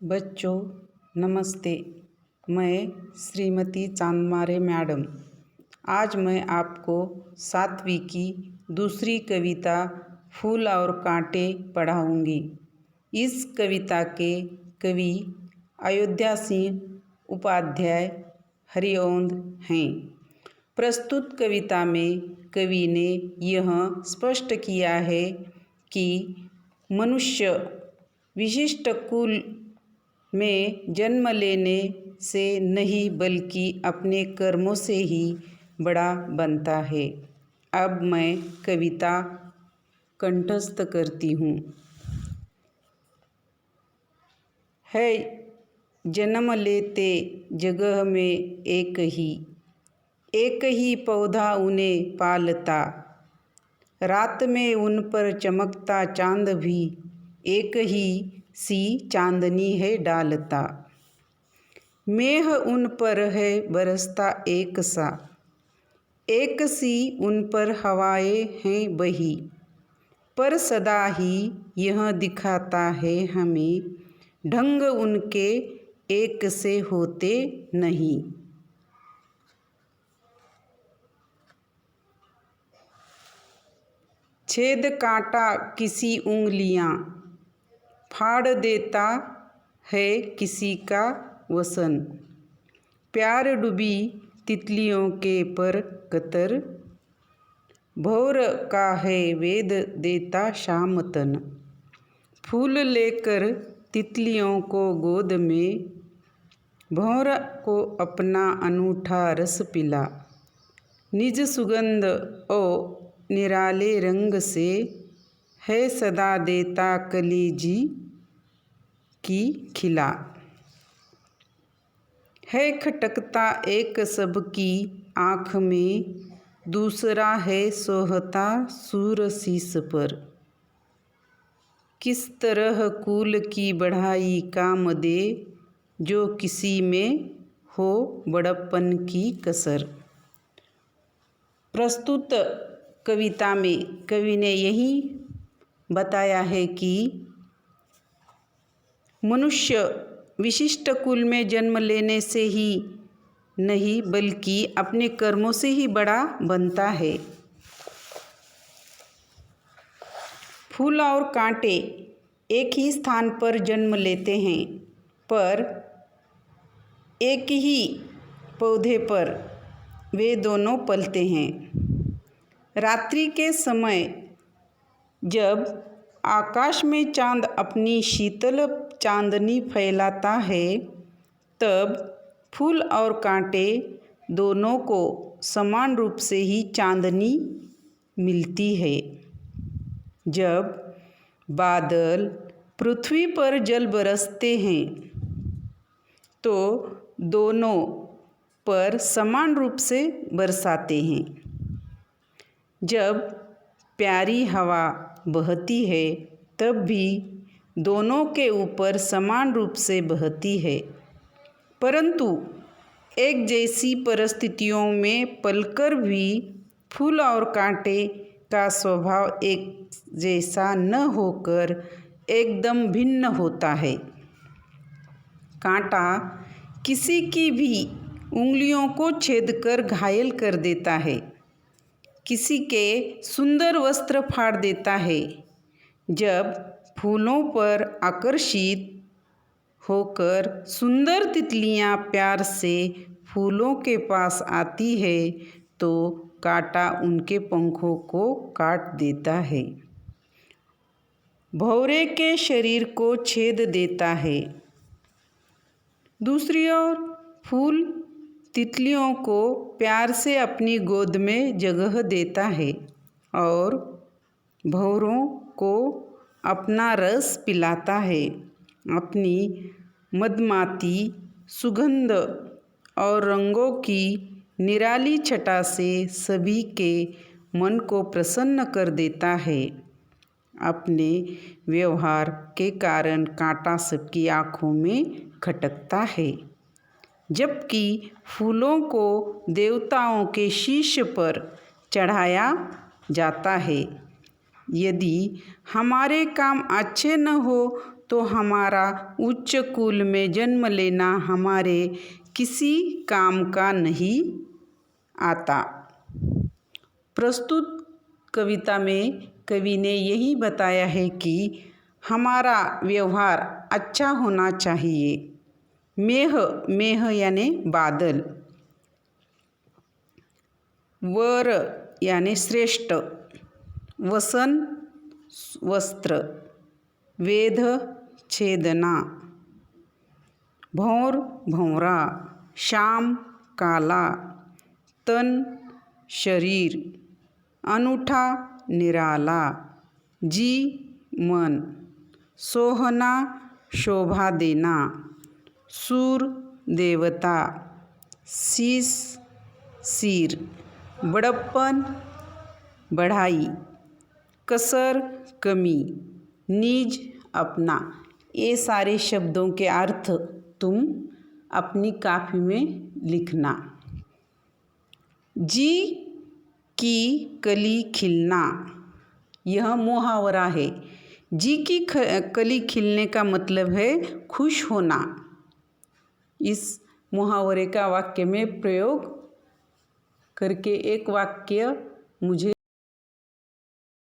बच्चों नमस्ते। मैं श्रीमती चांदमारे मैडम आज मैं आपको 7वीं की दूसरी कविता फूल और कांटे पढ़ाऊंगी। इस कविता के कवि अयोध्या सिंह उपाध्याय हरिऔंध हैं। प्रस्तुत कविता में कवि ने यह स्पष्ट किया है कि मनुष्य विशिष्ट कुल में जन्म लेने से नहीं बल्कि अपने कर्मों से ही बड़ा बनता है। अब मैं कविता कंठस्थ करती हूँ। है जन्म लेते जगह में एक ही पौधा उन्हें पालता, रात में उन पर चमकता चांद भी एक ही सी चांदनी है डालता। मेघ उन पर है बरसता एक सा, एक सी उन पर हवाएं हैं बही, पर सदा ही यह दिखाता है हमें ढंग उनके एक से होते नहीं। छेद कांटा किसी उंगलियां, फाड़ देता है किसी का वसन, प्यार डूबी तितलियों के पर कतर, भौर का है वेद देता शाम तन। फूल लेकर तितलियों को गोद में, भौर को अपना अनूठा रस पिला, निज सुगंध ओ निराले रंग से है सदा देता कलीजी की खिला। है खटकता एक सबकी आँख में, दूसरा है सोहता सूर शीस पर, किस तरह कुल की बढ़ाई काम दे जो किसी में हो बड़प्पन की कसर। प्रस्तुत कविता में कवि ने यही बताया है कि मनुष्य विशिष्ट कुल में जन्म लेने से ही नहीं बल्कि अपने कर्मों से ही बड़ा बनता है। फूल और कांटे एक ही स्थान पर जन्म लेते हैं, पर एक ही पौधे पर वे दोनों पलते हैं। रात्रि के समय जब आकाश में चांद अपनी शीतल चांदनी फैलाता है, तब फूल और कांटे दोनों को समान रूप से ही चांदनी मिलती है। जब बादल पृथ्वी पर जल बरसते हैं तो दोनों पर समान रूप से बरसाते हैं। जब प्यारी हवा बहती है तब भी दोनों के ऊपर समान रूप से बहती है, परंतु एक जैसी परिस्थितियों में पलकर भी फूल और कांटे का स्वभाव एक जैसा न होकर एकदम भिन्न होता है। कांटा किसी की भी उंगलियों को छेदकर घायल कर देता है, किसी के सुंदर वस्त्र फाड़ देता है। जब फूलों पर आकर्षित होकर सुंदर तितलियां प्यार से फूलों के पास आती है तो कांटा उनके पंखों को काट देता है, भौरे के शरीर को छेद देता है। दूसरी ओर फूल तितलियों को प्यार से अपनी गोद में जगह देता है और भौरों को अपना रस पिलाता है। अपनी मधुमाती सुगंध और रंगों की निराली छटा से सभी के मन को प्रसन्न कर देता है। अपने व्यवहार के कारण कांटा सबकी आँखों में खटकता है, जबकि फूलों को देवताओं के शीश पर चढ़ाया जाता है। यदि हमारे काम अच्छे न हो तो हमारा उच्च कुल में जन्म लेना हमारे किसी काम का नहीं आता। प्रस्तुत कविता में कवि ने यही बताया है कि हमारा व्यवहार अच्छा होना चाहिए। मेह, मेह यानी बादल, वर यानी श्रेष्ठ, वसन वस्त्र, वेद छेदना, भौर भौरा, श्याम काला, तन शरीर, अनूठा निराला, जी मन, सोहना शोभा देना, सूर देवता, शीस सिर, बड़प्पन बढ़ाई, कसर कमी, निज अपना। ये सारे शब्दों के अर्थ तुम अपनी कॉपी में लिखना। जी की कली खिलना, यह मुहावरा है। जी की कली खिलने का मतलब है खुश होना। इस मुहावरे का वाक्य में प्रयोग करके एक वाक्य मुझे